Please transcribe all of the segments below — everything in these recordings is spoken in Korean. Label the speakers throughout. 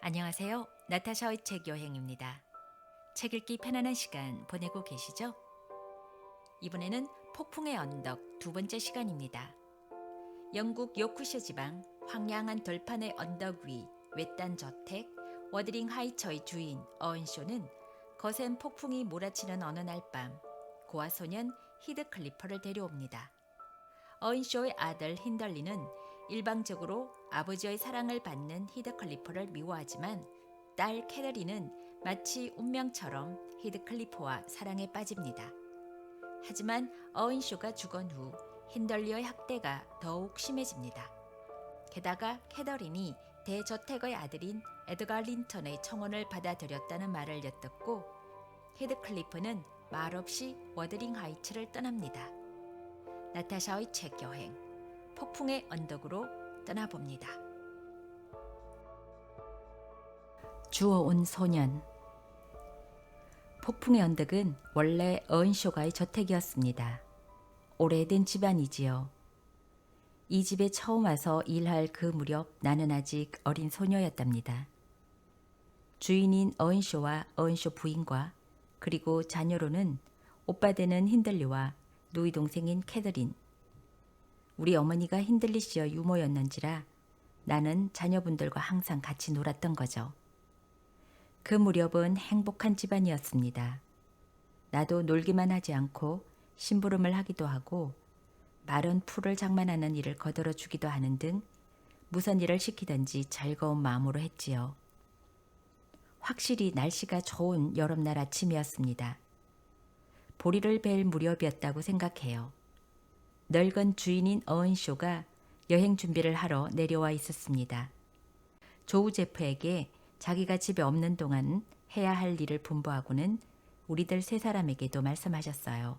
Speaker 1: 안녕하세요. 나타샤의 책 여행입니다. 책 읽기 편안한 시간 보내고 계시죠? 이번에는 폭풍의 언덕 두 번째 시간입니다. 영국 요크셔 지방 황량한 들판의 언덕 위 외딴 저택 워드링 하이처의 주인 어은쇼는 거센 폭풍이 몰아치는 어느 날 밤 고아 소년 히드클리퍼를 데려옵니다. 어은쇼의 아들 힌덜리는 일방적으로 아버지의 사랑을 받는 히드클리퍼를 미워하지만 딸 캐더린은 마치 운명처럼 히드클리퍼와 사랑에 빠집니다. 하지만 어은쇼가 죽은 후 힌덜리의 학대가 더욱 심해집니다. 게다가 캐더린이 대저택의 아들인 에드가 린턴의 청혼을 받아들였다는 말을 엿듣고 히드클리퍼는 말없이 워드링 하이츠를 떠납니다. 나타샤의 책 여행, 폭풍의 언덕으로 떠나봅니다. 주워온 소년. 폭풍의 언덕은 원래 어은쇼가의 저택이었습니다. 오래된 집안이지요. 이 집에 처음 와서 일할 그 무렵 나는 아직 어린 소녀였답니다. 주인인 어은쇼와 어은쇼 부인과 그리고 자녀로는 오빠 되는 힌들리와 누이 동생인 캐더린. 우리 어머니가 힌들리 씨의 유모였는지라 나는 자녀분들과 항상 같이 놀았던 거죠. 그 무렵은 행복한 집안이었습니다. 나도 놀기만 하지 않고 심부름을 하기도 하고 마른 풀을 장만하는 일을 거들어 주기도 하는 등 무슨 일을 시키든지 즐거운 마음으로 했지요. 확실히 날씨가 좋은 여름날 아침이었습니다. 보리를 벨 무렵이었다고 생각해요. 늙은 주인인 어은쇼가 여행 준비를 하러 내려와 있었습니다. 조우제프에게 자기가 집에 없는 동안 해야 할 일을 분부하고는 우리들 세 사람에게도 말씀하셨어요.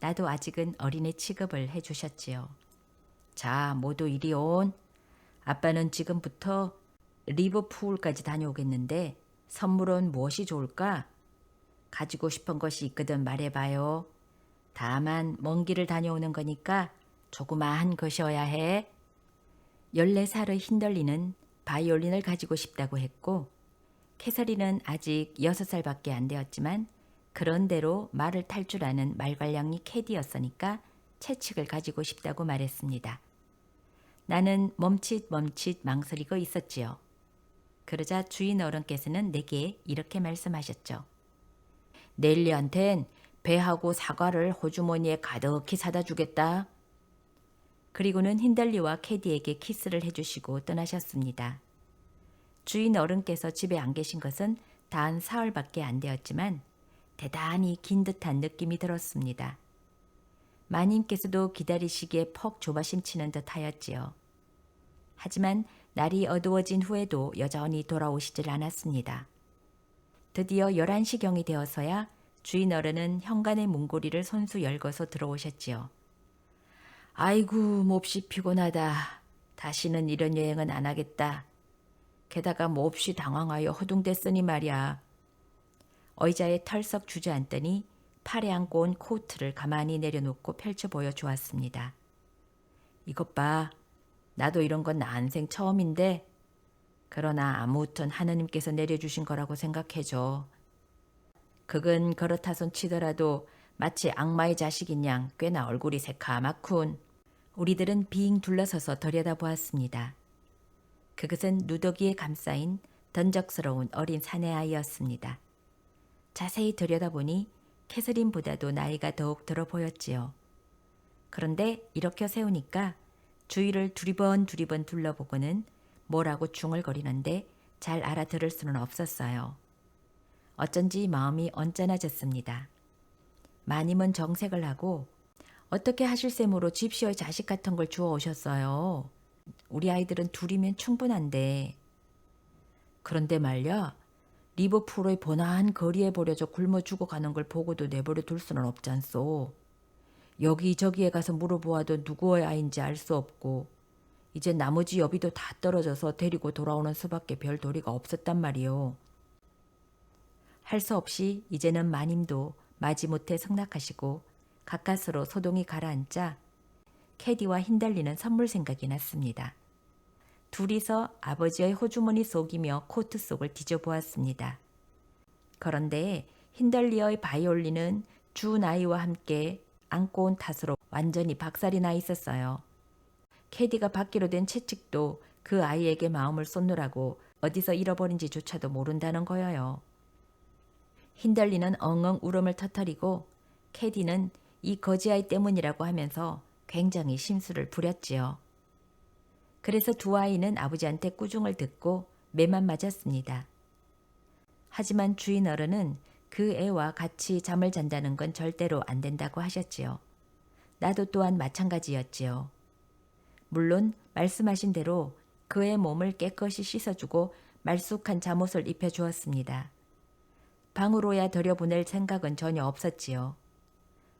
Speaker 1: 나도 아직은 어린애 취급을 해주셨지요. 자, 모두 이리 온. 아빠는 지금부터 리버풀까지 다녀오겠는데 선물은 무엇이 좋을까? 가지고 싶은 것이 있거든 말해봐요. 다만 먼 길을 다녀오는 거니까 조그마한 것이어야 해. 14살의 힌덜리는 바이올린을 가지고 싶다고 했고 캐서린은 아직 6살밖에 안 되었지만 그런대로 말을 탈 줄 아는 말괄량이 캐디였으니까 채찍을 가지고 싶다고 말했습니다. 나는 멈칫 망설이고 있었지요. 그러자 주인 어른께서는 내게 이렇게 말씀하셨죠. 넬리한텐 배하고 사과를 호주머니에 가득히 사다 주겠다. 그리고는 힌달리와 캐디에게 키스를 해주시고 떠나셨습니다. 주인 어른께서 집에 안 계신 것은 단 사흘밖에 안 되었지만 대단히 긴 듯한 느낌이 들었습니다. 마님께서도 기다리시기에 퍽 조바심치는 듯 하였지요. 하지만 날이 어두워진 후에도 여전히 돌아오시질 않았습니다. 드디어 11시경이 되어서야 주인 어른은 현관의 문고리를 손수 열고서 들어오셨지요. 아이고 몹시 피곤하다. 다시는 이런 여행은 안 하겠다. 게다가 몹시 당황하여 허둥댔으니 말이야. 의자에 털썩 주저앉더니 팔에 안고 온 코트를 가만히 내려놓고 펼쳐 보여 주었습니다. 이것 봐. 나도 이런 건 난생 처음인데 그러나 아무튼 하느님께서 내려주신 거라고 생각해줘. 그건 그렇다손 치더라도 마치 악마의 자식인 양 꽤나 얼굴이 새카맣군. 우리들은 빙 둘러서서 들여다보았습니다. 그것은 누더기에 감싸인 던적스러운 어린 사내아이였습니다. 자세히 들여다보니 캐서린보다도 나이가 더욱 들어 보였지요. 그런데 이렇게 세우니까 주위를 두리번 둘러보고는 뭐라고 중얼거리는데 잘 알아들을 수는 없었어요. 어쩐지 마음이 언짢아졌습니다. 마님은 정색을 하고 어떻게 하실 셈으로 집시의 자식 같은 걸 주워 오셨어요. 우리 아이들은 둘이면 충분한데. 그런데 말야 리버풀의 번화한 거리에 버려져 굶어 죽어가는 걸 보고도 내버려 둘 수는 없잖소. 여기저기에 가서 물어보아도 누구의 아이인지 알 수 없고 이제 나머지 여비도 다 떨어져서 데리고 돌아오는 수밖에 별 도리가 없었단 말이오. 할 수 없이 이제는 마님도 마지못해 성낙하시고 가까스로 소동이 가라앉자 캐디와 힌달리는 선물 생각이 났습니다. 둘이서 아버지의 호주머니 속이며 코트 속을 뒤져보았습니다. 그런데 힌들리의 바이올린은 주 나이와 함께 안고 온 탓으로 완전히 박살이 나 있었어요. 캐디가 받기로 된 채찍도 그 아이에게 마음을 쏟느라고 어디서 잃어버린지조차도 모른다는 거예요. 힌들리는 엉엉 울음을 터뜨리고 캐디는 이 거지아이 때문이라고 하면서 굉장히 심술을 부렸지요. 그래서 두 아이는 아버지한테 꾸중을 듣고 매만 맞았습니다. 하지만 주인 어른은 그 애와 같이 잠을 잔다는 건 절대로 안 된다고 하셨지요. 나도 또한 마찬가지였지요. 물론 말씀하신 대로 그의 몸을 깨끗이 씻어주고 말쑥한 잠옷을 입혀주었습니다. 방으로야 들여보낼 생각은 전혀 없었지요.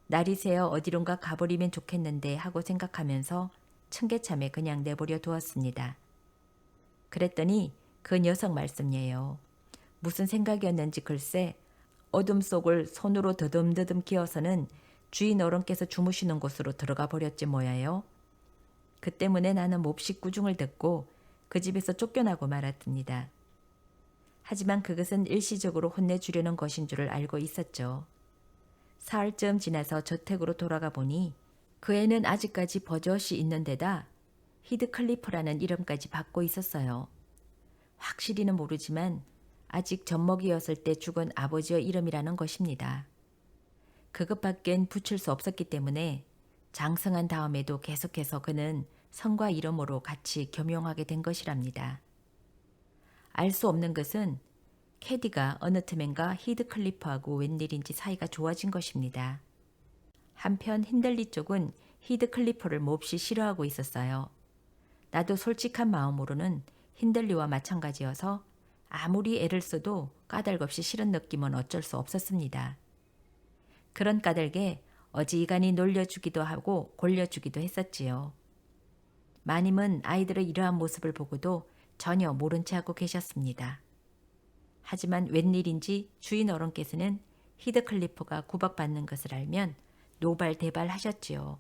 Speaker 1: 날이 새어 어디론가 가버리면 좋겠는데 하고 생각하면서 층계참에 그냥 내버려 두었습니다. 그랬더니 그 녀석 말씀이에요. 무슨 생각이었는지 글쎄 어둠 속을 손으로 더듬더듬 기어서는 주인 어른께서 주무시는 곳으로 들어가 버렸지 뭐야요. 그 때문에 나는 몹시 꾸중을 듣고 그 집에서 쫓겨나고 말았습니다. 하지만 그것은 일시적으로 혼내주려는 것인 줄을 알고 있었죠. 사흘쯤 지나서 저택으로 돌아가 보니 그 애는 아직까지 버젓이 있는 데다 히드클리프라는 이름까지 받고 있었어요. 확실히는 모르지만 아직 젖먹이였을 때 죽은 아버지의 이름이라는 것입니다. 그것밖엔 붙일 수 없었기 때문에 장성한 다음에도 계속해서 그는 성과 이름으로 같이 겸용하게 된 것이랍니다. 알 수 없는 것은 캐디가 어느 틈엔가 히드클리프하고 웬일인지 사이가 좋아진 것입니다. 한편 힌들리 쪽은 히드클리프를 몹시 싫어하고 있었어요. 나도 솔직한 마음으로는 힌들리와 마찬가지여서 아무리 애를 써도 까닭없이 싫은 느낌은 어쩔 수 없었습니다. 그런 까닭에 어지간히 놀려주기도 하고 골려주기도 했었지요. 마님은 아이들의 이러한 모습을 보고도 전혀 모른 채 하고 계셨습니다. 하지만 웬일인지 주인 어른께서는 히드클리프가 구박받는 것을 알면 노발대발하셨지요.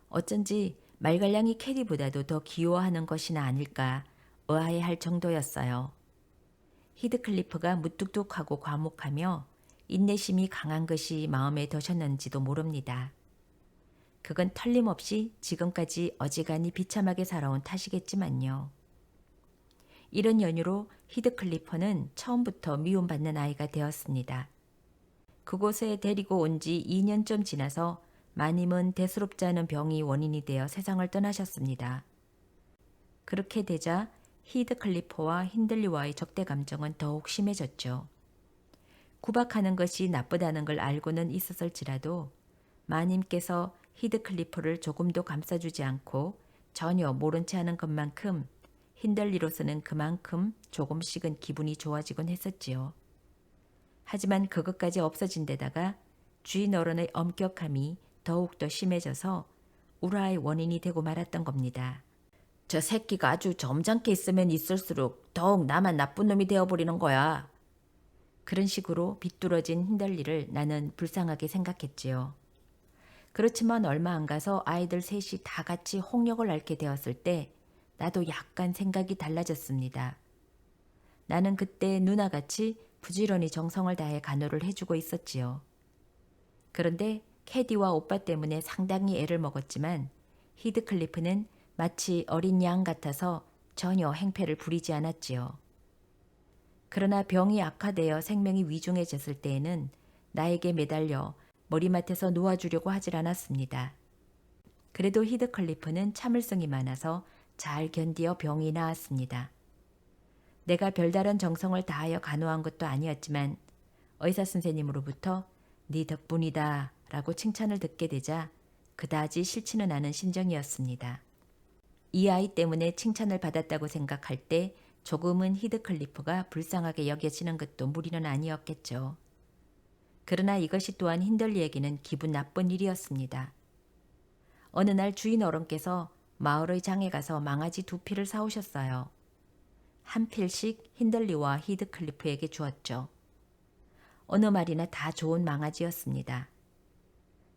Speaker 1: 어쩐지 말갈량이 캐디보다도 더 귀여워하는 것이나 아닐까 의아해할 정도였어요. 히드클리프가 무뚝뚝하고 과묵하며 인내심이 강한 것이 마음에 드셨는지도 모릅니다. 그건 틀림없이 지금까지 어지간히 비참하게 살아온 탓이겠지만요. 이런 연유로 히드클리프는 처음부터 미움받는 아이가 되었습니다. 그곳에 데리고 온 지 2년쯤 지나서 마님은 대수롭지 않은 병이 원인이 되어 세상을 떠나셨습니다. 그렇게 되자 히드클리프와 힌들리와의 적대 감정은 더욱 심해졌죠. 구박하는 것이 나쁘다는 걸 알고는 있었을지라도 마님께서 히드클리프를 조금도 감싸주지 않고 전혀 모른 채 하는 것만큼 힌들리로서는 그만큼 조금씩은 기분이 좋아지곤 했었지요. 하지만 그것까지 없어진 데다가 주인 어른의 엄격함이 더욱더 심해져서 우라의 원인이 되고 말았던 겁니다. 저 새끼가 아주 점잖게 있으면 있을수록 더욱 나만 나쁜 놈이 되어버리는 거야. 그런 식으로 비뚤어진 힌들리를 나는 불쌍하게 생각했지요. 그렇지만 얼마 안 가서 아이들 셋이 다 같이 홍역을 앓게 되었을 때 나도 약간 생각이 달라졌습니다. 나는 그때 누나같이 부지런히 정성을 다해 간호를 해주고 있었지요. 그런데 캐디와 오빠 때문에 상당히 애를 먹었지만 히드클리프는 마치 어린 양 같아서 전혀 행패를 부리지 않았지요. 그러나 병이 악화되어 생명이 위중해졌을 때에는 나에게 매달려 머리맡에서 놓아주려고 하질 않았습니다. 그래도 히드클리프는 참을성이 많아서 잘 견디어 병이 나았습니다. 내가 별다른 정성을 다하여 간호한 것도 아니었지만 의사 선생님으로부터 네 덕분이다 라고 칭찬을 듣게 되자 그다지 싫지는 않은 심정이었습니다. 이 아이 때문에 칭찬을 받았다고 생각할 때 조금은 히드클리프가 불쌍하게 여겨지는 것도 무리는 아니었겠죠. 그러나 이것이 또한 힌들리에게는 기분 나쁜 일이었습니다. 어느 날 주인 어른께서 마을의 장에 가서 망아지 2필을 사오셨어요. 한 필씩 힌들리와 히드클리프에게 주었죠. 어느 말이나 다 좋은 망아지였습니다.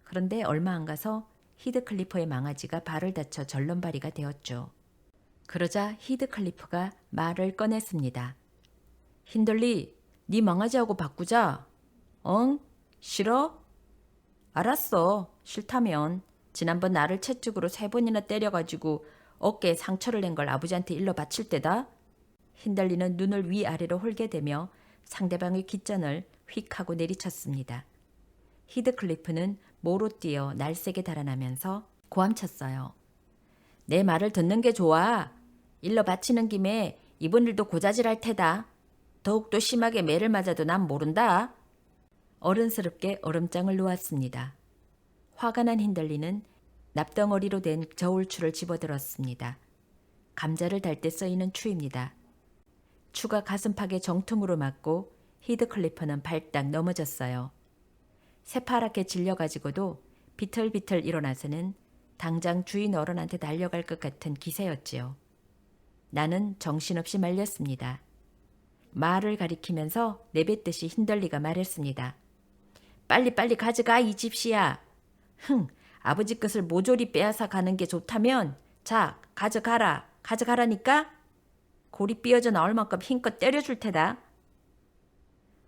Speaker 1: 그런데 얼마 안 가서 히드클리프의 망아지가 발을 다쳐 절름발이가 되었죠. 그러자 히드클리프가 말을 꺼냈습니다. 힌들리, 네 망아지하고 바꾸자. 응? 싫어? 알았어. 싫다면. 지난번 나를 채찍으로 3번이나 때려가지고 어깨에 상처를 낸 걸 아버지한테 일러 바칠 때다. 힌들리는 눈을 위아래로 홀게 되며 상대방의 귓전을 휙 하고 내리쳤습니다. 히드클리프는 모로 뛰어 날쌔게 달아나면서 고함쳤어요. 내 말을 듣는 게 좋아. 일러 바치는 김에 이번 일도 고자질할 테다. 더욱더 심하게 매를 맞아도 난 모른다. 어른스럽게 얼음장을 놓았습니다. 화가 난 힌들리는 납덩어리로 된 저울추를 집어들었습니다. 감자를 달 때 쓰이는 추입니다. 추가 가슴팍에 정통으로 맞고 히드클리프는 발딱 넘어졌어요. 새파랗게 질려가지고도 비틀비틀 일어나서는 당장 주인 어른한테 달려갈 것 같은 기세였지요. 나는 정신없이 말렸습니다. 말을 가리키면서 내뱉듯이 힌들리가 말했습니다. 빨리빨리 가져가 이 집시야. 아버지 것을 모조리 빼앗아 가는 게 좋다면 자 가져가라. 가져가라니까. 골이 삐어져 나올 만큼 힘껏 때려줄 테다.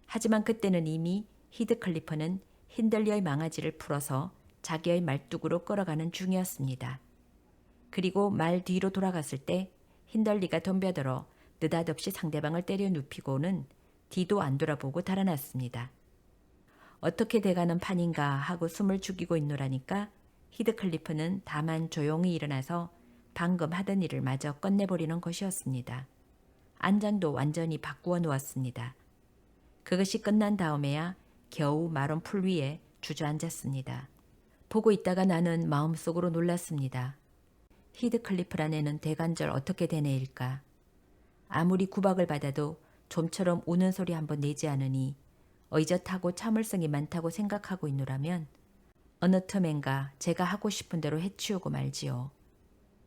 Speaker 1: 하지만 그때는 이미 히드클리프는 힌들리의 망아지를 풀어서 자기의 말뚝으로 끌어가는 중이었습니다. 그리고 말 뒤로 돌아갔을 때 힌들리가 덤벼들어 느닷없이 상대방을 때려 눕히고는 뒤도 안 돌아보고 달아났습니다. 어떻게 돼가는 판인가 하고 숨을 죽이고 있노라니까 히드클리프는 다만 조용히 일어나서 방금 하던 일을 마저 끝내버리는 것이었습니다. 안장도 완전히 바꾸어 놓았습니다. 그것이 끝난 다음에야 겨우 마른 풀 위에 주저앉았습니다. 보고 있다가 나는 마음속으로 놀랐습니다. 히드클리프란 애는 대관절 어떻게 된 애일까? 아무리 구박을 받아도 좀처럼 우는 소리 한번 내지 않으니 의젓하고 참을성이 많다고 생각하고 있노라면 어느 틈엔가 제가 하고 싶은 대로 해치우고 말지요.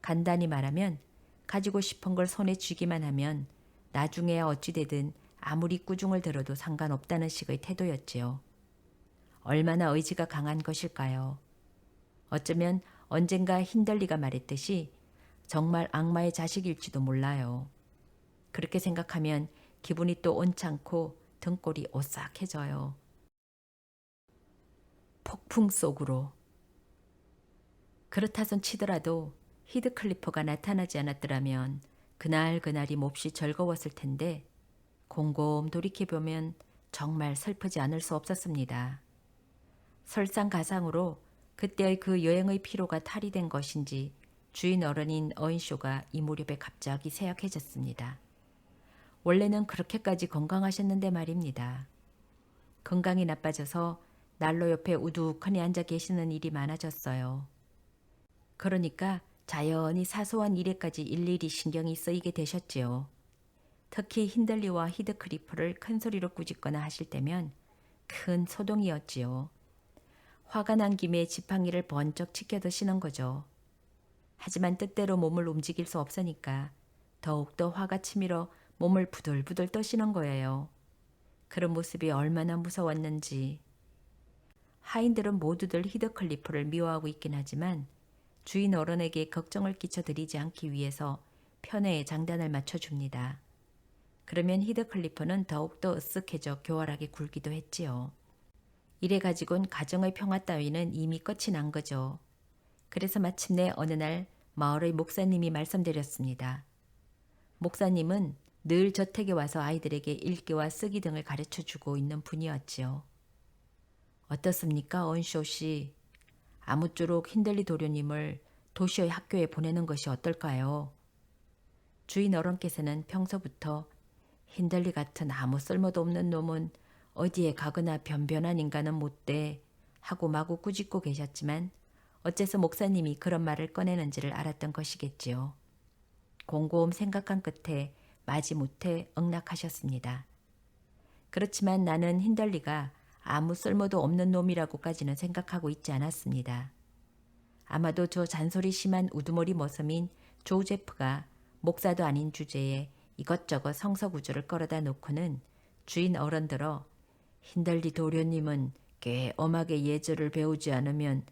Speaker 1: 간단히 말하면 가지고 싶은 걸 손에 쥐기만 하면 나중에야 어찌되든 아무리 꾸중을 들어도 상관없다는 식의 태도였지요. 얼마나 의지가 강한 것일까요? 어쩌면 언젠가 힌들리가 말했듯이 정말 악마의 자식일지도 몰라요. 그렇게 생각하면 기분이 또 온창고 등골이 오싹해져요. 폭풍 속으로. 그렇다손 치더라도 히드클리프가 나타나지 않았더라면 그날이 몹시 즐거웠을 텐데 곰곰 돌이켜보면 정말 슬프지 않을 수 없었습니다. 설상가상으로 그때의 그 여행의 피로가 탈이 된 것인지 주인 어른인 어인쇼가 이 무렵에 갑자기 쇠약해졌습니다. 원래는 그렇게까지 건강하셨는데 말입니다. 건강이 나빠져서 난로 옆에 우두커니 앉아 계시는 일이 많아졌어요. 그러니까 자연히 사소한 일에까지 일일이 신경이 쓰이게 되셨지요. 특히 힌들리와 히드클리프를 큰 소리로 꾸짖거나 하실 때면 큰 소동이었지요. 화가 난 김에 지팡이를 번쩍 치켜드시는 거죠. 하지만 뜻대로 몸을 움직일 수 없으니까 더욱더 화가 치밀어 몸을 부들부들 떠시는 거예요. 그런 모습이 얼마나 무서웠는지. 하인들은 모두들 히드클리프를 미워하고 있긴 하지만 주인 어른에게 걱정을 끼쳐드리지 않기 위해서 편애의 장단을 맞춰줍니다. 그러면 히드클리프는 더욱더 으쓱해져 교활하게 굴기도 했지요. 이래 가지고는 가정의 평화 따위는 이미 끝이 난 거죠. 그래서 마침내 어느 날 마을의 목사님이 말씀드렸습니다. 목사님은 늘 저택에 와서 아이들에게 읽기와 쓰기 등을 가르쳐주고 있는 분이었지요. 어떻습니까, 언쇼 씨? 아무쪼록 힌들리 도련님을 도시의 학교에 보내는 것이 어떨까요? 주인 어른께서는 평소부터 힌들리 같은 아무 쓸모도 없는 놈은 어디에 가거나 변변한 인간은 못돼 하고 마구 꾸짖고 계셨지만 어째서 목사님이 그런 말을 꺼내는지를 알았던 것이겠지요. 곰곰 생각한 끝에 마지못해 응낙하셨습니다. 그렇지만 나는 힌들리가 아무 쓸모도 없는 놈이라고까지는 생각하고 있지 않았습니다. 아마도 저 잔소리 심한 우두머리 머슴인 조제프가 목사도 아닌 주제에 이것저것 성서구조를 끌어다 놓고는 주인 어른들어 힌들리 도련님은 꽤 엄하게 예절을 배우지 않으면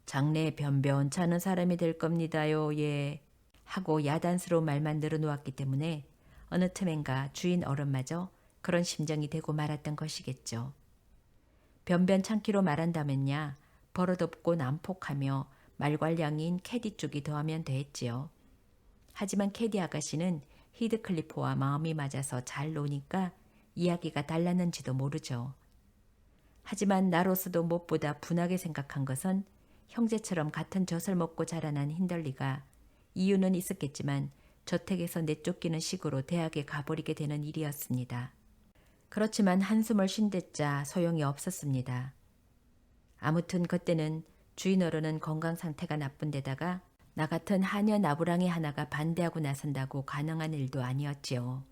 Speaker 1: 장래에 변변찮은 사람이 될 겁니다요. 예. 하고 야단스러운 말만 늘어놓았기 때문에 어느 틈엔가 주인 어른마저 그런 심정이 되고 말았던 것이겠죠. 변변찮기로 말한다면야 버릇없고 난폭하며 말괄량인 캐디 쪽이 더하면 되었지요. 하지만 캐디 아가씨는 히드클리프와 마음이 맞아서 잘 노니까 이야기가 달랐는지도 모르죠. 하지만 나로서도 무엇보다 분하게 생각한 것은 형제처럼 같은 젖을 먹고 자라난 힌들리가 이유는 있었겠지만 저택에서 내쫓기는 식으로 대학에 가버리게 되는 일이었습니다. 그렇지만 한숨을 쉰 데짜 소용이 없었습니다. 아무튼 그때는 주인 어른은 건강 상태가 나쁜 데다가 나 같은 하녀 나부랑이 하나가 반대하고 나선다고 가능한 일도 아니었지요.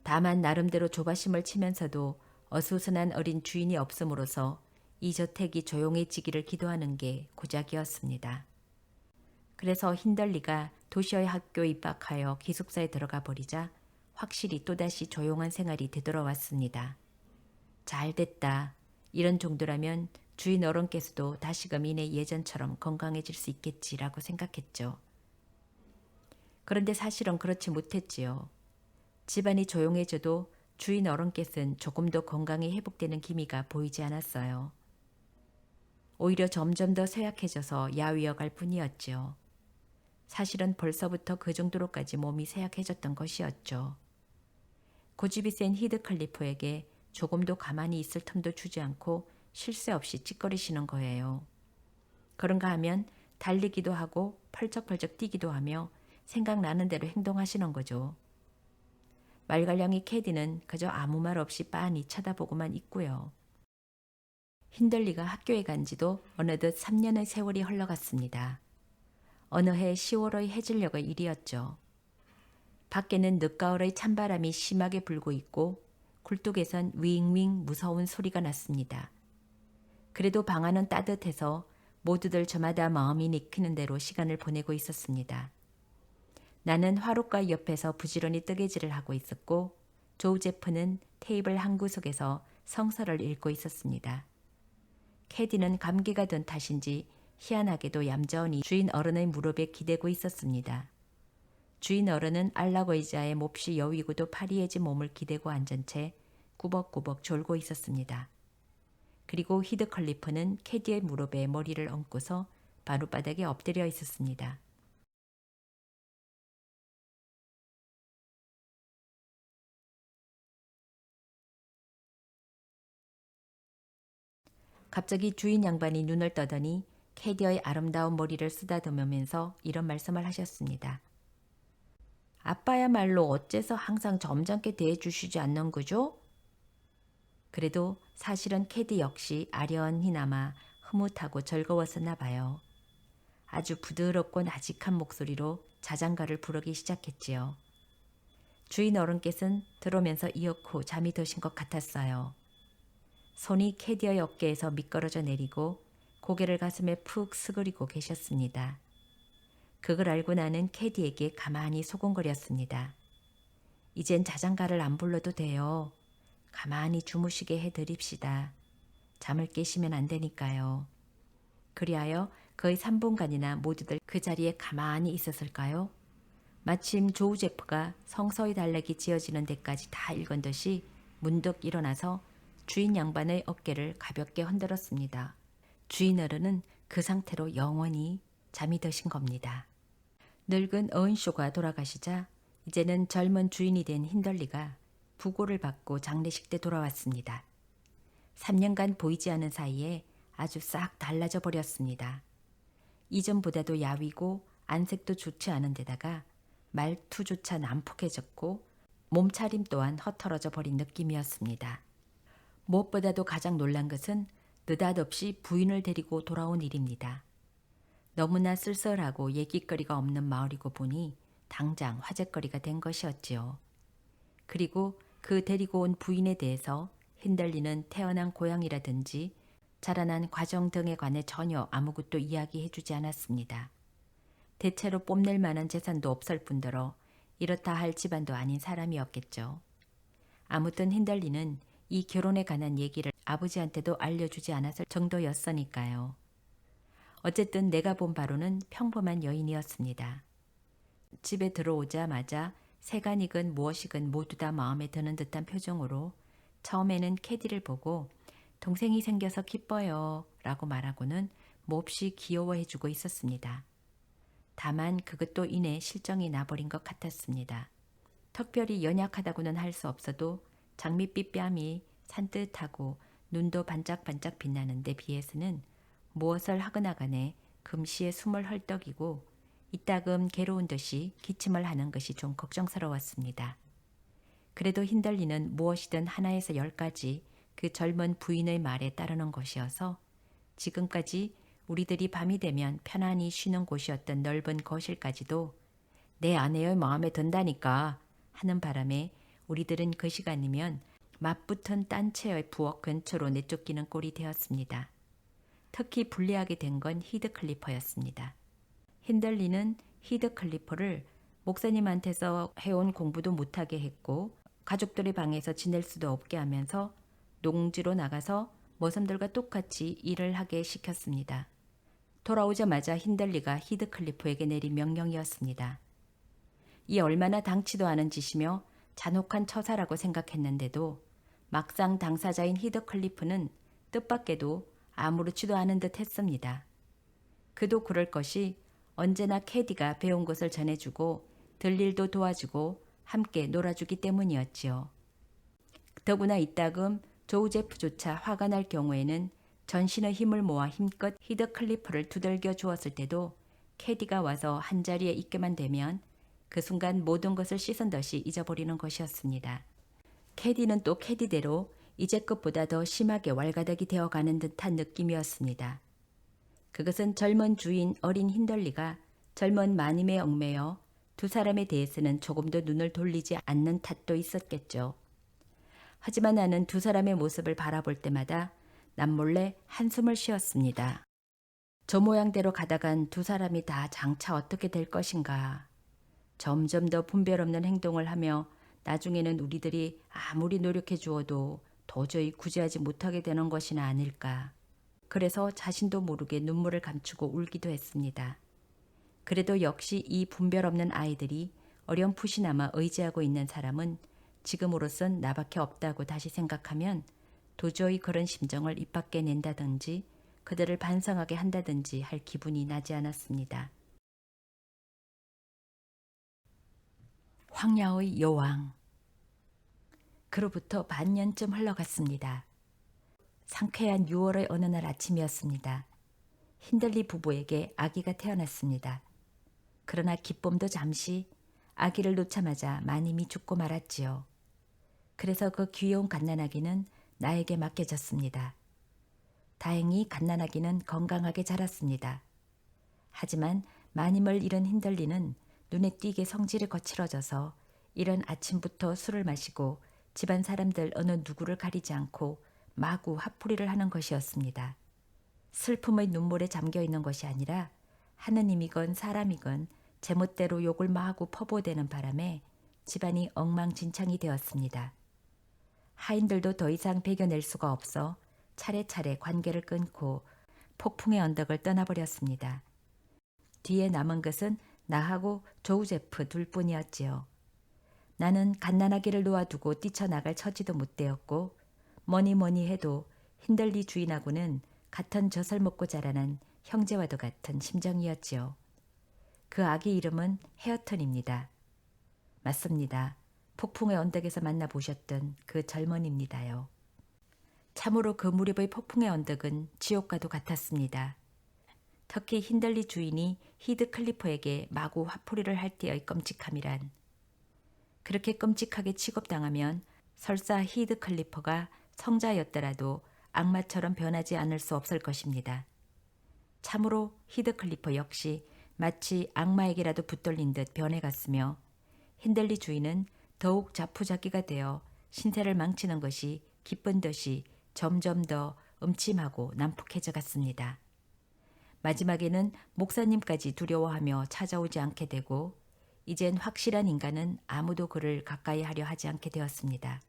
Speaker 1: 다만 나름대로 조바심을 치면서도 어수선한 어린 주인이 없음으로써 이 저택이 조용해지기를 기도하는 게 고작이었습니다. 그래서 힌들리가 도시의 학교에 입학하여 기숙사에 들어가 버리자 확실히 또다시 조용한 생활이 되돌아왔습니다. 잘 됐다. 이런 정도라면 주인 어른께서도 다시금 이내 예전처럼 건강해질 수 있겠지라고 생각했죠. 그런데 사실은 그렇지 못했지요. 집안이 조용해져도 주인 어른께서는 조금 더 건강이 회복되는 기미가 보이지 않았어요. 오히려 점점 더 쇠약해져서 야위어 갈 뿐이었죠. 사실은 벌써부터 그 정도로까지 몸이 쇠약해졌던 것이었죠. 고집이 센 히드클리프에게 조금도 가만히 있을 틈도 주지 않고 쉴 새 없이 찌꺼리시는 거예요. 그런가 하면 달리기도 하고 펄쩍펄쩍 뛰기도 하며 생각나는 대로 행동하시는 거죠. 말갈량이 캐디는 그저 아무 말 없이 빤히 쳐다보고만 있고요. 힌들리가 학교에 간 지도 어느덧 3년의 세월이 흘러갔습니다. 어느 해 10월의 해질녘의 일이었죠. 밖에는 늦가을의 찬바람이 심하게 불고 있고 굴뚝에선 윙윙 무서운 소리가 났습니다. 그래도 방 안은 따뜻해서 모두들 저마다 마음이 내키는 대로 시간을 보내고 있었습니다. 나는 화롯가 옆에서 부지런히 뜨개질을 하고 있었고 조우제프는 테이블 한 구석에서 성서를 읽고 있었습니다. 캐디는 감기가 든 탓인지 희한하게도 얌전히 주인 어른의 무릎에 기대고 있었습니다. 주인 어른은 안락 의자에 몹시 여위고도 파리해진 몸을 기대고 앉은 채 꾸벅꾸벅 졸고 있었습니다. 그리고 히드클리프는 캐디의 무릎에 머리를 얹고서 마룻바닥에 엎드려 있었습니다. 갑자기 주인 양반이 눈을 떠더니 캐디의 아름다운 머리를 쓰다듬으면서 이런 말씀을 하셨습니다. 아빠야말로 어째서 항상 점잖게 대해주시지 않는 거죠? 그래도 사실은 캐디 역시 아련히나마 흐뭇하고 즐거웠었나 봐요. 아주 부드럽고 나직한 목소리로 자장가를 부르기 시작했지요. 주인 어른께서는 들어오면서 이윽고 잠이 드신 것 같았어요. 손이 캐디의 어깨에서 미끄러져 내리고 고개를 가슴에 푹 스그리고 계셨습니다. 그걸 알고 나는 캐디에게 가만히 소곤거렸습니다. 이젠 자장가를 안 불러도 돼요. 가만히 주무시게 해드립시다. 잠을 깨시면 안 되니까요. 그리하여 거의 3분간이나 모두들 그 자리에 가만히 있었을까요? 마침 조우제프가 성서의 달력이 지어지는 데까지 다 읽은 듯이 문득 일어나서 주인 양반의 어깨를 가볍게 흔들었습니다. 주인 어른은 그 상태로 영원히 잠이 드신 겁니다. 늙은 어은쇼가 돌아가시자 이제는 젊은 주인이 된 힌들리가 부고를 받고 장례식 때 돌아왔습니다. 3년간 보이지 않은 사이에 아주 싹 달라져 버렸습니다. 이전보다도 야위고 안색도 좋지 않은 데다가 말투조차 난폭해졌고 몸차림 또한 허털어져 버린 느낌이었습니다. 무엇보다도 가장 놀란 것은 느닷없이 부인을 데리고 돌아온 일입니다. 너무나 쓸쓸하고 얘기거리가 없는 마을이고 보니 당장 화제거리가 된 것이었지요. 그리고 그 데리고 온 부인에 대해서 힌들리는 태어난 고향이라든지 자라난 과정 등에 관해 전혀 아무것도 이야기해주지 않았습니다. 대체로 뽐낼 만한 재산도 없을 뿐더러 이렇다 할 집안도 아닌 사람이었겠죠. 아무튼 힌들리는 이 결혼에 관한 얘기를 아버지한테도 알려주지 않았을 정도였으니까요. 어쨌든 내가 본 바로는 평범한 여인이었습니다. 집에 들어오자마자 새가 익은 무엇이건 모두 다 마음에 드는 듯한 표정으로 처음에는 캐디를 보고 동생이 생겨서 기뻐요 라고 말하고는 몹시 귀여워해주고 있었습니다. 다만 그것도 이내 실정이 나버린 것 같았습니다. 특별히 연약하다고는 할 수 없어도 장밋빛 뺨이 산뜻하고 눈도 반짝반짝 빛나는 데 비해서는 무엇을 하거나 간에 금시에 숨을 헐떡이고 이따금 괴로운 듯이 기침을 하는 것이 좀 걱정스러웠습니다. 그래도 힌들리는 무엇이든 하나에서 10가지 그 젊은 부인의 말에 따르는 것이어서 지금까지 우리들이 밤이 되면 편안히 쉬는 곳이었던 넓은 거실까지도 내 아내의 마음에 든다니까 하는 바람에 우리들은 그 시간이면 맞붙은 딴채의 부엌 근처로 내쫓기는 꼴이 되었습니다. 특히 불리하게 된 건 히드클리퍼였습니다. 힌들리는 히드클리퍼를 목사님한테서 해온 공부도 못하게 했고 가족들의 방에서 지낼 수도 없게 하면서 농지로 나가서 머슴들과 똑같이 일을 하게 시켰습니다. 돌아오자마자 힌들리가 히드클리퍼에게 내린 명령이었습니다. 이 얼마나 당치도 않은 짓이며 잔혹한 처사라고 생각했는데도 막상 당사자인 히드클리프는 뜻밖에도 아무렇지도 않은 듯 했습니다. 그도 그럴 것이 언제나 캐디가 배운 것을 전해주고 들일도 도와주고 함께 놀아주기 때문이었지요. 더구나 이따금 조우제프조차 화가 날 경우에는 전신의 힘을 모아 힘껏 히드클리프를 두들겨 주었을 때도 캐디가 와서 한자리에 있게만 되면 그 순간 모든 것을 씻은 듯이 잊어버리는 것이었습니다. 캐디는 또 캐디대로 이제껏보다 더 심하게 왈가닥이 되어가는 듯한 느낌이었습니다. 그것은 젊은 주인 어린 힌들리가 젊은 마님에 얽매여 두 사람에 대해서는 조금도 눈을 돌리지 않는 탓도 있었겠죠. 하지만 나는 두 사람의 모습을 바라볼 때마다 남몰래 한숨을 쉬었습니다. 저 모양대로 가다간 두 사람이 다 장차 어떻게 될 것인가. 점점 더 분별 없는 행동을 하며 나중에는 우리들이 아무리 노력해 주어도 도저히 구제하지 못하게 되는 것이나 아닐까. 그래서 자신도 모르게 눈물을 감추고 울기도 했습니다. 그래도 역시 이 분별 없는 아이들이 어렴풋이나마 의지하고 있는 사람은 지금으로선 나밖에 없다고 다시 생각하면 도저히 그런 심정을 입 밖에 낸다든지 그들을 반성하게 한다든지 할 기분이 나지 않았습니다. 황야의 여왕. 그로부터 반년쯤 흘러갔습니다. 상쾌한 6월의 어느 날 아침이었습니다. 힌들리 부부에게 아기가 태어났습니다. 그러나 기쁨도 잠시 아기를 놓자마자 마님이 죽고 말았지요. 그래서 그 귀여운 갓난아기는 나에게 맡겨졌습니다. 다행히 갓난아기는 건강하게 자랐습니다. 하지만 마님을 잃은 힌들리는 눈에 띄게 성질이 거칠어져서 이른 아침부터 술을 마시고 집안 사람들 어느 누구를 가리지 않고 마구 화풀이를 하는 것이었습니다. 슬픔의 눈물에 잠겨있는 것이 아니라 하느님이건 사람이건 제멋대로 욕을 마구 퍼부어대는 바람에 집안이 엉망진창이 되었습니다. 하인들도 더 이상 배겨낼 수가 없어 차례차례 관계를 끊고 폭풍의 언덕을 떠나버렸습니다. 뒤에 남은 것은 나하고 조우제프 둘뿐이었지요. 나는 갓난아기를 놓아두고 뛰쳐나갈 처지도 못 되었고 뭐니 해도 힌들리 주인하고는 같은 젖을 먹고 자라난 형제와도 같은 심정이었지요. 그 아기 이름은 헤어턴입니다. 맞습니다. 폭풍의 언덕에서 만나보셨던 그 젊은입니다요. 참으로 그 무렵의 폭풍의 언덕은 지옥과도 같았습니다. 특히 힌들리 주인이 히드클리퍼에게 마구 화풀이를 할 때의 끔찍함이란. 그렇게 끔찍하게 취급당하면 설사 히드클리퍼가 성자였더라도 악마처럼 변하지 않을 수 없을 것입니다. 참으로 히드클리퍼 역시 마치 악마에게라도 붙들린 듯 변해갔으며 힌들리 주인은 더욱 자푸자기가 되어 신세를 망치는 것이 기쁜 듯이 점점 더 음침하고 난폭해져 갔습니다. 마지막에는 목사님까지 두려워하며 찾아오지 않게 되고 이젠 확실한 인간은 아무도 그를 가까이 하려 하지 않게 되었습니다.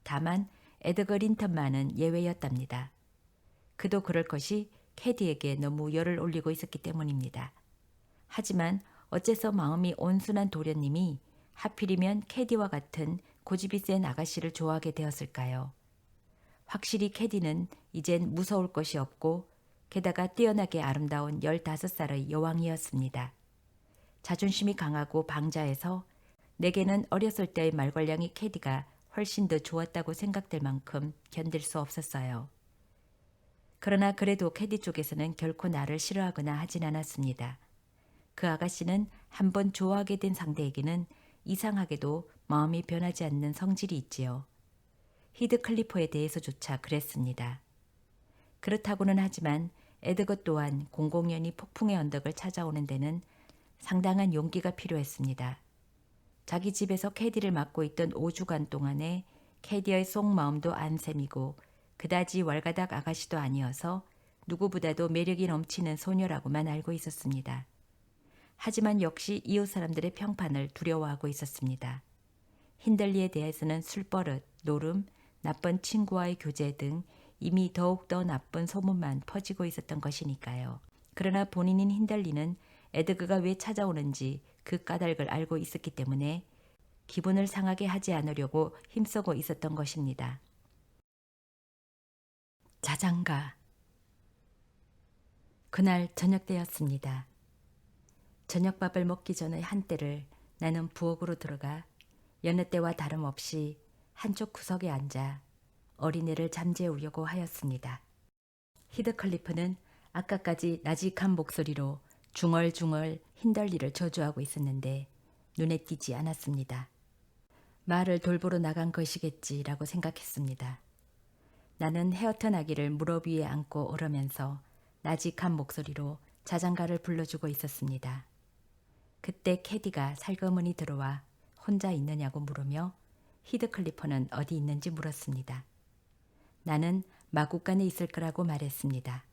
Speaker 1: 다만 에드거 린턴만은 예외였답니다. 그도 그럴 것이 캐디에게 너무 열을 올리고 있었기 때문입니다. 하지만 어째서 마음이 온순한 도련님이 하필이면 캐디와 같은 고집이 센 아가씨를 좋아하게 되었을까요? 확실히 캐디는 이젠 무서울 것이 없고 게다가 뛰어나게 아름다운 15살의 여왕이었습니다. 자존심이 강하고 방자해서 내게는 어렸을 때의 말괄량이 캐디가 훨씬 더 좋았다고 생각될 만큼 견딜 수 없었어요. 그러나 그래도 캐디 쪽에서는 결코 나를 싫어하거나 하진 않았습니다. 그 아가씨는 한번 좋아하게 된 상대에게는 이상하게도 마음이 변하지 않는 성질이 있지요. 히드클리퍼에 대해서조차 그랬습니다. 그렇다고는 하지만 에드거 또한 공공연히 폭풍의 언덕을 찾아오는 데는 상당한 용기가 필요했습니다. 자기 집에서 캐디를 맡고 있던 5주간 동안에 캐디의 속마음도 안샘이고 그다지 왈가닥 아가씨도 아니어서 누구보다도 매력이 넘치는 소녀라고만 알고 있었습니다. 하지만 역시 이웃 사람들의 평판을 두려워하고 있었습니다. 힌들리에 대해서는 술버릇, 노름, 나쁜 친구와의 교제 등 이미 더욱더 나쁜 소문만 퍼지고 있었던 것이니까요. 그러나 본인인 힌들리는 에드거가 왜 찾아오는지 그 까닭을 알고 있었기 때문에 기분을 상하게 하지 않으려고 힘쓰고 있었던 것입니다. 자장가. 그날 저녁 때였습니다. 저녁밥을 먹기 전의 한때를 나는 부엌으로 들어가 여느 때와 다름없이 한쪽 구석에 앉아 어린애를 잠재우려고 하였습니다. 히드클리프는 아까까지 나직한 목소리로 중얼중얼 힌들리를 저주하고 있었는데 눈에 띄지 않았습니다. 말을 돌보러 나간 것이겠지라고 생각했습니다. 나는 헤어턴 아기를 무릎 위에 안고 오르면서 나직한 목소리로 자장가를 불러주고 있었습니다. 그때 캐디가 살그머니 들어와 혼자 있느냐고 물으며 히드클리퍼는 어디 있는지 물었습니다. 나는 마구간에 있을 거라고 말했습니다.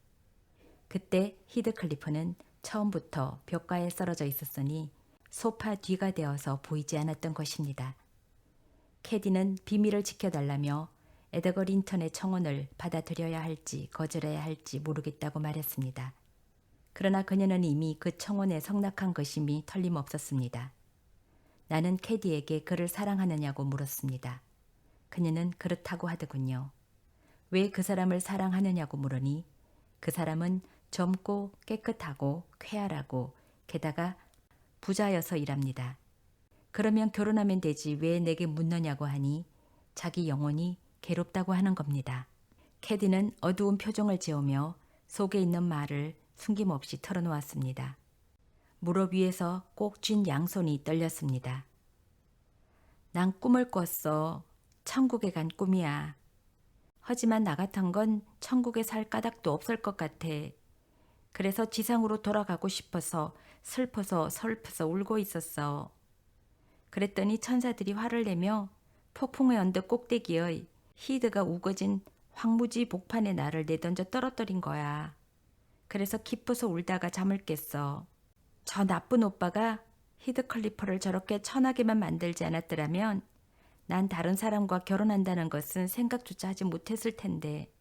Speaker 1: 그때 히드클리퍼는 처음부터 벽가에 쓰러져 있었으니 소파 뒤가 되어서 보이지 않았던 것입니다. 캐디는 비밀을 지켜달라며 에드거 린턴의 청혼을 받아들여야 할지 거절해야 할지 모르겠다고 말했습니다. 그러나 그녀는 이미 그 청혼에 성낙한 것임이 틀림없었습니다. 나는 캐디에게 그를 사랑하느냐고 물었습니다. 그녀는 그렇다고 하더군요. 왜 그 사람을 사랑하느냐고 물으니 그 사람은 젊고 깨끗하고 쾌활하고 게다가 부자여서이랍니다. 그러면 결혼하면 되지 왜 내게 묻느냐고 하니 자기 영혼이 괴롭다고 하는 겁니다. 캐디는 어두운 표정을 지으며 속에 있는 말을 숨김없이 털어놓았습니다. 무릎 위에서 꼭 쥔 양손이 떨렸습니다. 난 꿈을 꿨어. 천국에 간 꿈이야. 하지만 나 같은 건 천국에 살 까닭도 없을 것 같아. 그래서 지상으로 돌아가고 싶어서 슬퍼서 울고 있었어. 그랬더니 천사들이 화를 내며 폭풍의 언덕 꼭대기의 히드가 우거진 황무지 복판에 나를 내던져 떨어뜨린 거야. 그래서 기뻐서 울다가 잠을 깼어. 저 나쁜 오빠가 히드클리퍼를 저렇게 천하게만 만들지 않았더라면 난 다른 사람과 결혼한다는 것은 생각조차 하지 못했을 텐데.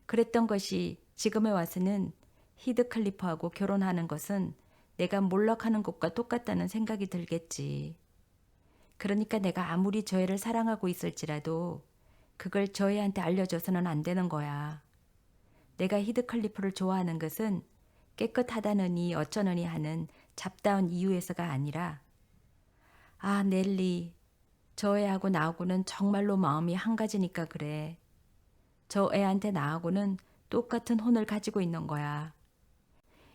Speaker 1: 그랬던 것이 지금에 와서는 히드클리퍼하고 결혼하는 것은 내가 몰락하는 것과 똑같다는 생각이 들겠지. 그러니까 내가 아무리 저 애를 사랑하고 있을지라도 그걸 저 애한테 알려줘서는 안 되는 거야. 내가 히드클리퍼를 좋아하는 것은 깨끗하다느니 어쩌느니 하는 잡다운 이유에서가 아니라 아 넬리 저 애하고 나하고는 정말로 마음이 한 가지니까 그래. 저 애한테 나하고는 똑같은 혼을 가지고 있는 거야.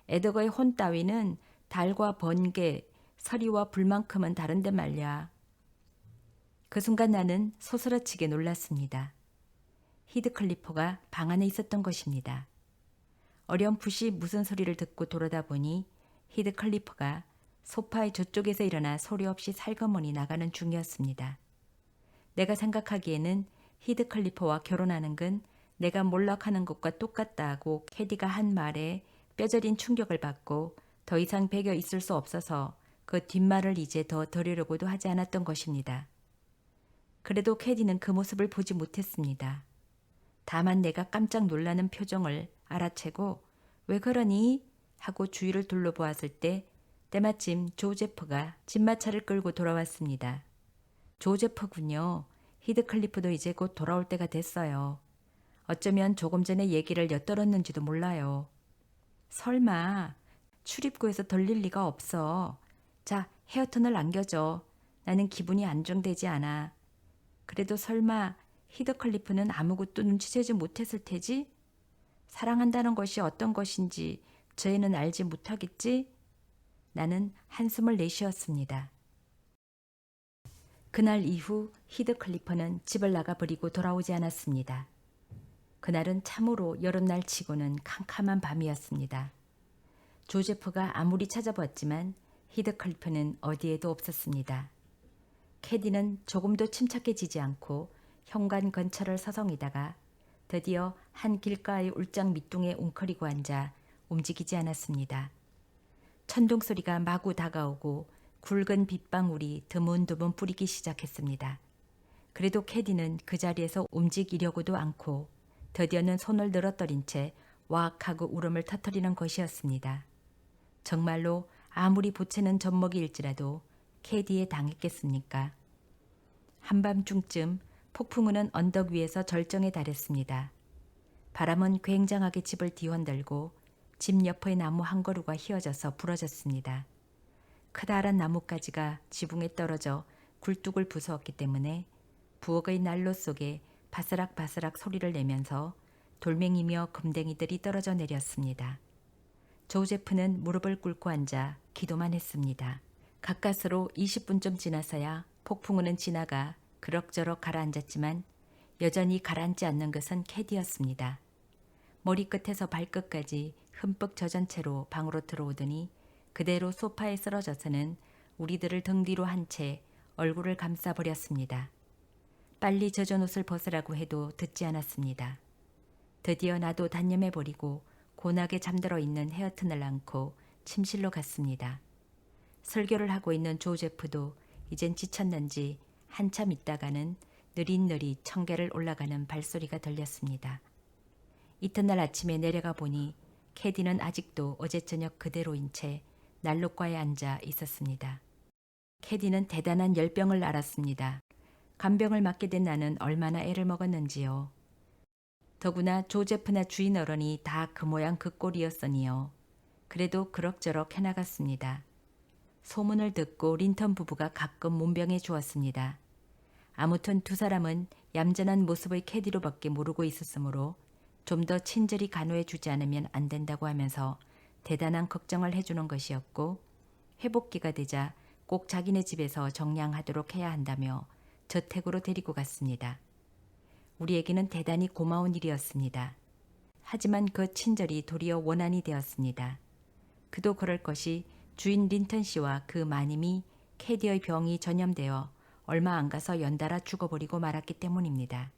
Speaker 1: 에드거의 혼 따위는 달과 번개, 서리와 불만큼은 다른데 말이야. 그 순간 나는 소스라치게 놀랐습니다. 히드클리퍼가 방 안에 있었던 것입니다. 어렴풋이 무슨 소리를 듣고 돌아다 보니 히드클리퍼가 소파의 저쪽에서 일어나 소리 없이 살그머니 나가는 중이었습니다. 내가 생각하기에는 히드클리퍼와 결혼하는 건 내가 몰락하는 것과 똑같다고 캐디가 한 말에 뼈저린 충격을 받고 더 이상 배겨 있을 수 없어서 그 뒷말을 이제 더 들으려고도 하지 않았던 것입니다. 그래도 캐디는 그 모습을 보지 못했습니다. 다만 내가 깜짝 놀라는 표정을 알아채고 왜 그러니? 하고 주위를 둘러보았을 때 때마침 조제프가 집마차를 끌고 돌아왔습니다. 조제프군요. 히드클리프도 이제 곧 돌아올 때가 됐어요. 어쩌면 조금 전에 얘기를 엿들었는지도 몰라요. 설마 출입구에서 들릴 리가 없어. 자, 헤어턴을 남겨줘. 나는 기분이 안정되지 않아. 그래도 설마 히드클리프는 아무것도 눈치채지 못했을 테지? 사랑한다는 것이 어떤 것인지 저 애는 알지 못하겠지? 나는 한숨을 내쉬었습니다. 그날 이후 히드클리퍼는 집을 나가버리고 돌아오지 않았습니다. 그날은 참으로 여름날 치고는 캄캄한 밤이었습니다. 조제프가 아무리 찾아보았지만 히드클리퍼는 어디에도 없었습니다. 캐디는 조금도 침착해지지 않고 현관 근처를 서성이다가 드디어 한 길가의 울장 밑둥에 웅크리고 앉아 움직이지 않았습니다. 천둥 소리가 마구 다가오고 굵은 빗방울이 드문드문 뿌리기 시작했습니다. 그래도 캐디는 그 자리에서 움직이려고도 않고 드디어는 손을 늘어뜨린 채 왁 하고 울음을 터뜨리는 것이었습니다. 정말로 아무리 보채는 젖먹이일지라도 캐디에 당했겠습니까? 한밤중쯤 폭풍우는 언덕 위에서 절정에 달했습니다. 바람은 굉장하게 집을 뒤흔들고 집 옆의 나무 한 그루가 휘어져서 부러졌습니다. 크다란 나뭇가지가 지붕에 떨어져 굴뚝을 부수었기 때문에 부엌의 난로 속에 바스락바스락 소리를 내면서 돌멩이며 금댕이들이 떨어져 내렸습니다. 조제프는 무릎을 꿇고 앉아 기도만 했습니다. 가까스로 20분쯤 지나서야 폭풍우는 지나가 그럭저럭 가라앉았지만 여전히 가라앉지 않는 것은 캐디였습니다. 머리끝에서 발끝까지 흠뻑 젖은 채로 방으로 들어오더니 그대로 소파에 쓰러져서는 우리들을 등 뒤로 한 채 얼굴을 감싸버렸습니다. 빨리 젖은 옷을 벗으라고 해도 듣지 않았습니다. 드디어 나도 단념해버리고 곤하게 잠들어 있는 헤어튼을 안고 침실로 갔습니다. 설교를 하고 있는 조제프도 이젠 지쳤는지 한참 있다가는 느릿느릿 청계를 올라가는 발소리가 들렸습니다. 이튿날 아침에 내려가 보니 캐디는 아직도 어제 저녁 그대로인 채 난로가에 앉아 있었습니다. 캐디는 대단한 열병을 앓았습니다. 간병을 맡게 된 나는 얼마나 애를 먹었는지요. 더구나 조제프나 주인 어른이 다 그 모양 그 꼴이었으니요. 그래도 그럭저럭 해나갔습니다. 소문을 듣고 린턴 부부가 가끔 문병해 주었습니다. 아무튼 두 사람은 얌전한 모습의 캐디로밖에 모르고 있었으므로 좀 더 친절히 간호해 주지 않으면 안 된다고 하면서 대단한 걱정을 해주는 것이었고 회복기가 되자 꼭 자기네 집에서 정량하도록 해야 한다며 저택으로 데리고 갔습니다. 우리에게는 대단히 고마운 일이었습니다. 하지만 그 친절이 도리어 원한이 되었습니다. 그도 그럴 것이 주인 린턴 씨와 그 마님이 캐디의 병이 전염되어 얼마 안 가서 연달아 죽어버리고 말았기 때문입니다.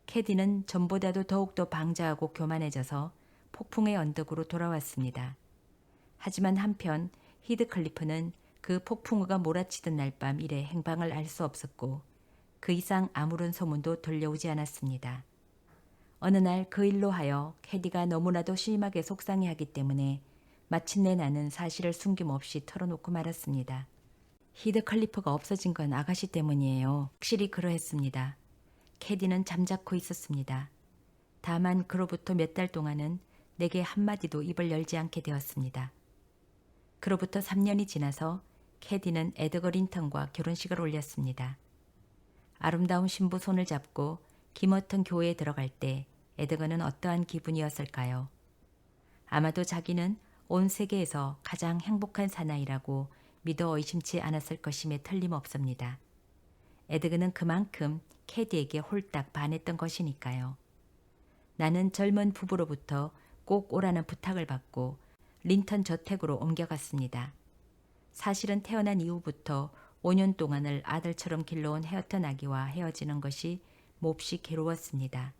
Speaker 1: 캐디는 전보다도 더욱더 방자하고 교만해져서 폭풍의 언덕으로 돌아왔습니다. 하지만 한편 히드클리프는 그 폭풍우가 몰아치던 날 밤 이래 행방을 알 수 없었고 그 이상 아무런 소문도 들려오지 않았습니다. 어느 날 그 일로 하여 캐디가 너무나도 심하게 속상해하기 때문에 마침내 나는 사실을 숨김없이 털어놓고 말았습니다. 히드클리프가 없어진 건 아가씨 때문이에요. 확실히 그러했습니다. 캐디는 잠자코 있었습니다. 다만 그로부터 몇 달 동안은 내게 한마디도 입을 열지 않게 되었습니다. 그로부터 3년이 지나서 캐디는 에드거 린턴과 결혼식을 올렸습니다. 아름다운 신부 손을 잡고 기머튼 교회에 들어갈 때 에드거는 어떠한 기분이었을까요? 아마도 자기는 온 세계에서 가장 행복한 사나이라고 믿어 의심치 않았을 것임에 틀림없습니다. 에드거는 그만큼 캐디에게 홀딱 반했던 것이니까요. 나는 젊은 부부로부터 꼭 오라는 부탁을 받고 린턴 저택으로 옮겨갔습니다. 사실은 태어난 이후부터 5년 동안을 아들처럼 길러온 헤어턴 아기와 헤어지는 것이 몹시 괴로웠습니다.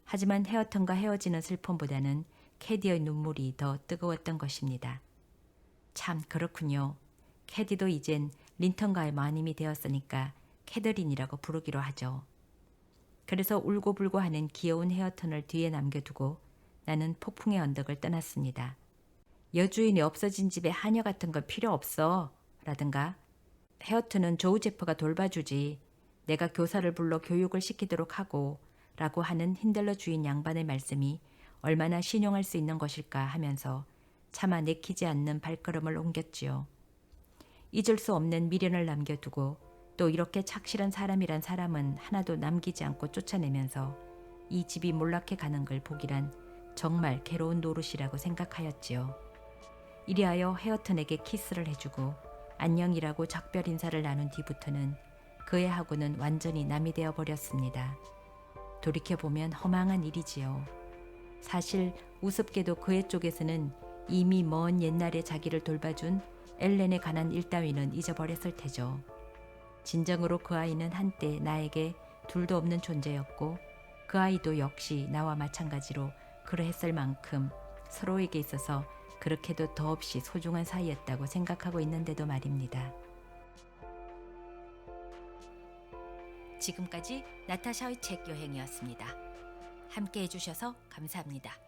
Speaker 1: 하지만 헤어턴과 헤어지는 슬픔보다는 캐디의 눈물이 더 뜨거웠던 것입니다. 참 그렇군요. 캐디도 이젠 린턴과의 마님이 되었으니까 캐더린이라고 부르기로 하죠. 그래서 울고불고 하는 귀여운 헤어턴을 뒤에 남겨두고 나는 폭풍의 언덕을 떠났습니다. 여주인이 없어진 집에 하녀 같은 건 필요 없어 라든가 헤어트는 조우제프가 돌봐주지 내가 교사를 불러 교육을 시키도록 하고 라고 하는 힌들러 주인 양반의 말씀이 얼마나 신용할 수 있는 것일까 하면서 차마 내키지 않는 발걸음을 옮겼지요. 잊을 수 없는 미련을 남겨두고 또 이렇게 착실한 사람이란 사람은 하나도 남기지 않고 쫓아내면서 이 집이 몰락해 가는 걸 보기란 정말 괴로운 노릇이라고 생각하였지요. 이리하여 헤어튼에게 키스를 해주고 안녕이라고 작별 인사를 나눈 뒤부터는 그의 하고는 완전히 남이 되어 버렸습니다. 돌이켜보면 허망한 일이지요. 사실 우습게도 그의 쪽에서는 이미 먼 옛날에 자기를 돌봐준 엘렌에 관한 일 따위는 잊어버렸을 테죠. 진정으로 그 아이는 한때 나에게 둘도 없는 존재였고 그 아이도 역시 나와 마찬가지로 그러했을 만큼 서로에게 있어서 그렇게도 더없이 소중한 사이였다고 생각하고 있는데도 말입니다. 지금까지 나타샤의 책 여행이었습니다. 함께 해주셔서 감사합니다.